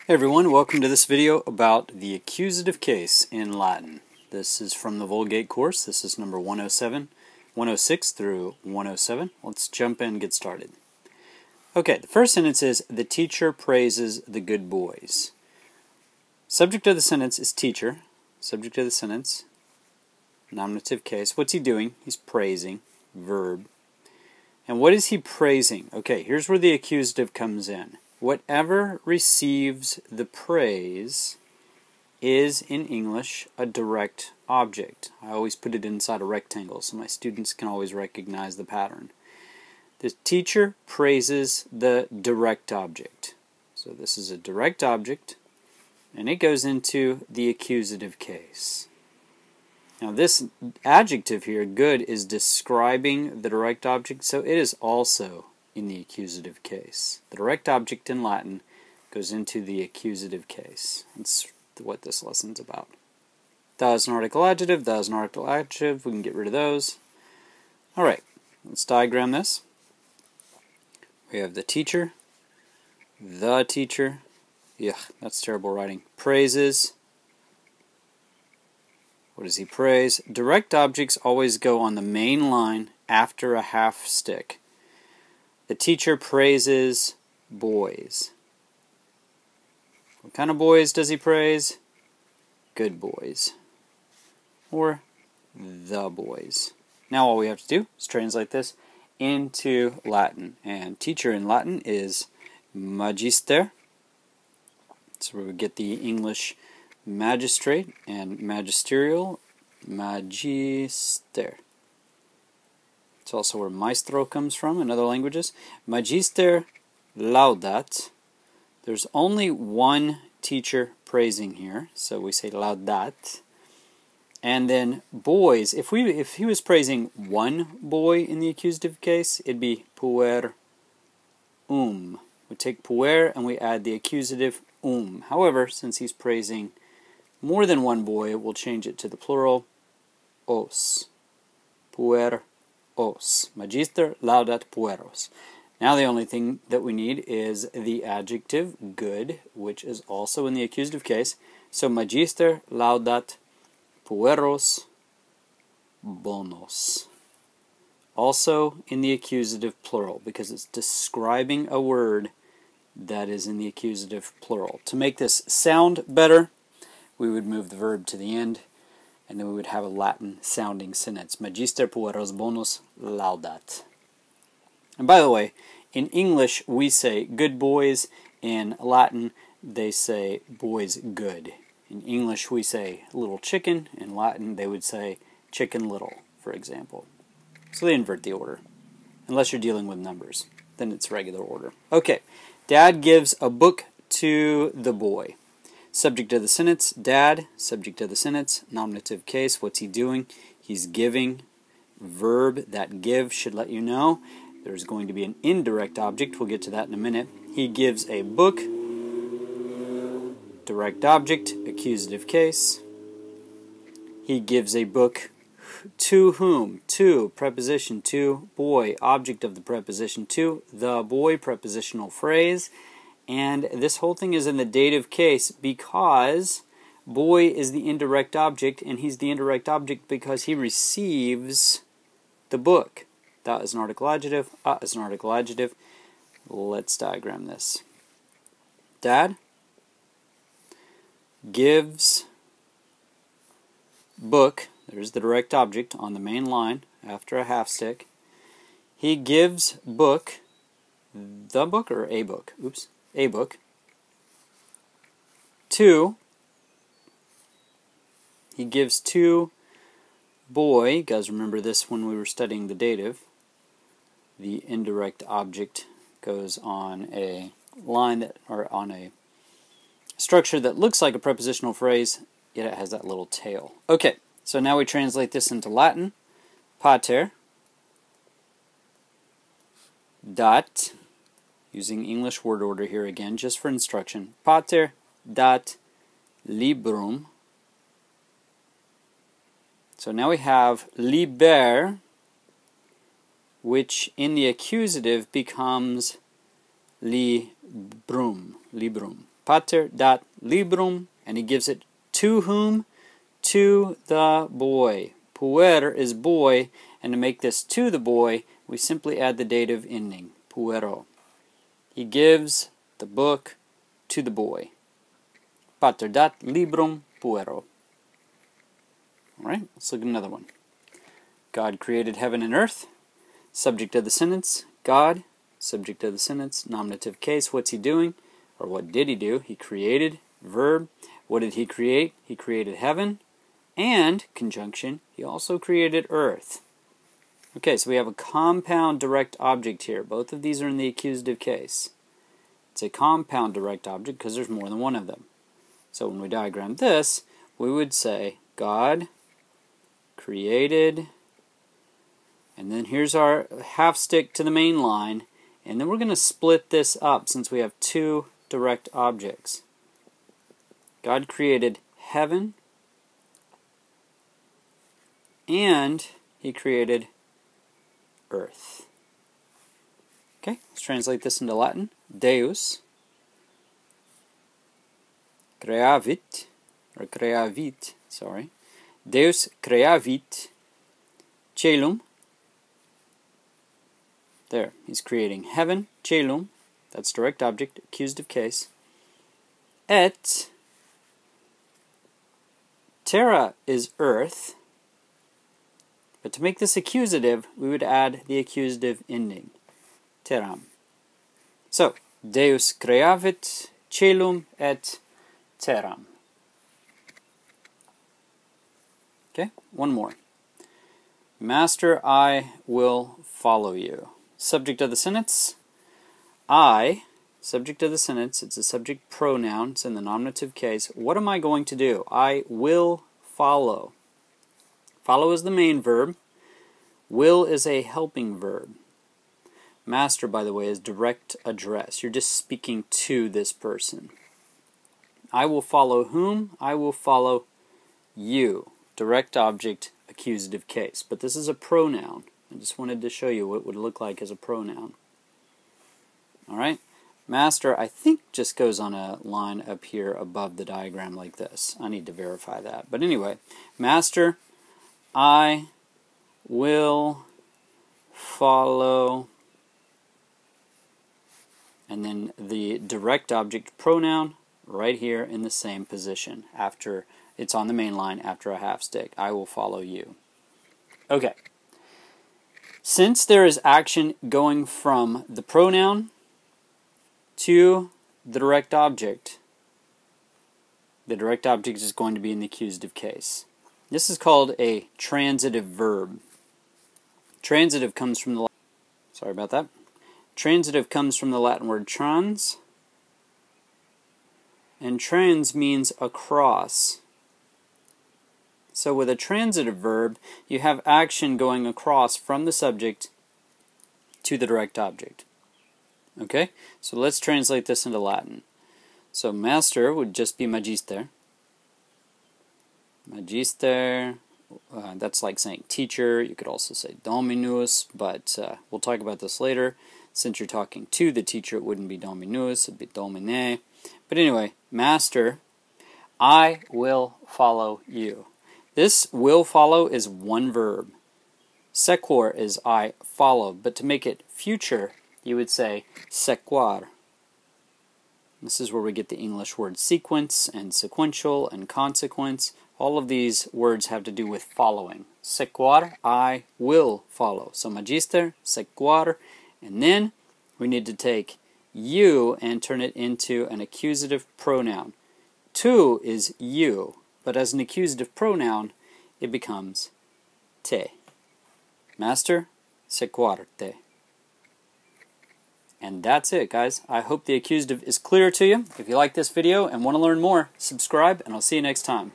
Hey everyone, welcome to this video about the accusative case in Latin. This is from the Vulgate course. This is number 106 through 107. Let's jump in and get started. Okay, the first sentence is, the teacher praises the good boys. Subject of the sentence is teacher. Subject of the sentence, nominative case. What's he doing? He's praising, verb. And what is he praising? Okay, here's where the accusative comes in. Whatever receives the praise is, in English, a direct object. I always put it inside a rectangle so my students can always recognize the pattern. The teacher praises the direct object. So this is a direct object, and it goes into the accusative case. Now this adjective here, good, is describing the direct object, so it is also in the accusative case. The direct object in Latin goes into the accusative case. That's what this lesson's about. The is an article adjective, the is an article adjective, we can get rid of those. Alright, let's diagram this. We have the teacher, that's terrible writing, praises. What does he praise? Direct objects always go on the main line after a half stick. The teacher praises boys. What kind of boys does he praise? Good boys. Or the boys. Now all we have to do is translate this into Latin. And teacher in Latin is magister. That's where we get the English magistrate and magisterial, magister. It's also where maestro comes from in other languages. Magister laudat. There's only one teacher praising here, so we say laudat. And then boys, if he was praising one boy in the accusative case, it'd be puer. We take puer and we add the accusative However, since he's praising more than one boy, we'll change it to the plural os. Puer os. Magister laudat pueros. Now the only thing that we need is the adjective good, which is also in the accusative case. So magister laudat pueros bonos. Also in the accusative plural, because it's describing a word that is in the accusative plural. To make this sound better, we would move the verb to the end, and then we would have a Latin-sounding sentence. Magister pueros bonos laudat. And by the way, in English we say good boys. In Latin, they say boys good. In English we say little chicken. In Latin, they would say chicken little, for example. So they invert the order. Unless you're dealing with numbers, then it's regular order. Okay, Dad gives a book to the boy. Subject of the sentence, Dad. Subject of the sentence, nominative case. What's he doing? He's giving. Verb, that give should let you know. There's going to be an indirect object. We'll get to that in a minute. He gives a book. Direct object, accusative case. He gives a book to whom? To, preposition to, boy, object of the preposition to, the boy, prepositional phrase. And this whole thing is in the dative case because boy is the indirect object, and he's the indirect object because he receives the book. That is an article adjective. Is an article adjective. Let's diagram this. Dad gives book. There's the direct object on the main line after a half stick. He gives book, the book or a book? Oops. A book, to, he gives to boy. You guys remember this when we were studying the dative. The indirect object goes on a line that, or on a structure that looks like a prepositional phrase, yet it has that little tail. Okay, so now we translate this into Latin. Pater, dat, using English word order here again, just for instruction. Pater dat librum. So now we have liber, which in the accusative becomes librum. Pater dat librum, and he gives it to whom? To the boy. Puer is boy, and to make this to the boy, we simply add the dative ending, puero. He gives the book to the boy. Pater dat librum puero. Alright, let's look at another one. God created heaven and earth. Subject of the sentence, God. Subject of the sentence, nominative case, what's he doing? Or what did he do? He created, verb. What did he create? He created heaven. And, conjunction, he also created earth. Okay, so we have a compound direct object here. Both of these are in the accusative case. It's a compound direct object because there's more than one of them. So when we diagram this, we would say God created, and then here's our half stick to the main line, and then we're going to split this up since we have two direct objects. God created heaven, and he created earth. Okay, let's translate this into Latin. Deus creavit, or creavit, sorry. Deus creavit caelum. There, he's creating heaven, caelum, that's direct object, accusative case. Et terra is earth. But to make this accusative, we would add the accusative ending, terram. So, Deus creavit caelum et terram. Okay, one more. Master, I will follow you. Subject of the sentence, I. Subject of the sentence, it's a subject pronoun, it's in the nominative case. What am I going to do? I will follow. Follow is the main verb. Will is a helping verb. Master, by the way, is direct address. You're just speaking to this person. I will follow whom? I will follow you. Direct object, accusative case. But this is a pronoun. I just wanted to show you what it would look like as a pronoun. Alright? Master, I think, just goes on a line up here above the diagram like this. I need to verify that. But anyway, Master, I will follow, and then the direct object pronoun right here in the same position after it's on the main line after a half stick. I will follow you. Okay. Since there is action going from the pronoun to the direct object is going to be in the accusative case. This is called a transitive verb. Transitive comes from the Transitive comes from the Latin word trans, and trans means across. So with a transitive verb, you have action going across from the subject to the direct object. Okay? So let's translate this into Latin. So master would just be magister. Magister, that's like saying teacher. You could also say dominus, but we'll talk about this later. Since you're talking to the teacher, it wouldn't be dominus, it'd be domine. But anyway, master, I will follow you. This will follow is one verb. Sequor is I follow, but to make it future, you would say sequar. This is where we get the English word sequence and sequential and consequence. All of these words have to do with following. Sequar, I will follow. So magister, sequar, and then we need to take you and turn it into an accusative pronoun. Tu is you, but as an accusative pronoun, it becomes te. Master, sequarte. And that's it, guys. I hope the accusative is clear to you. If you like this video and want to learn more, subscribe, and I'll see you next time.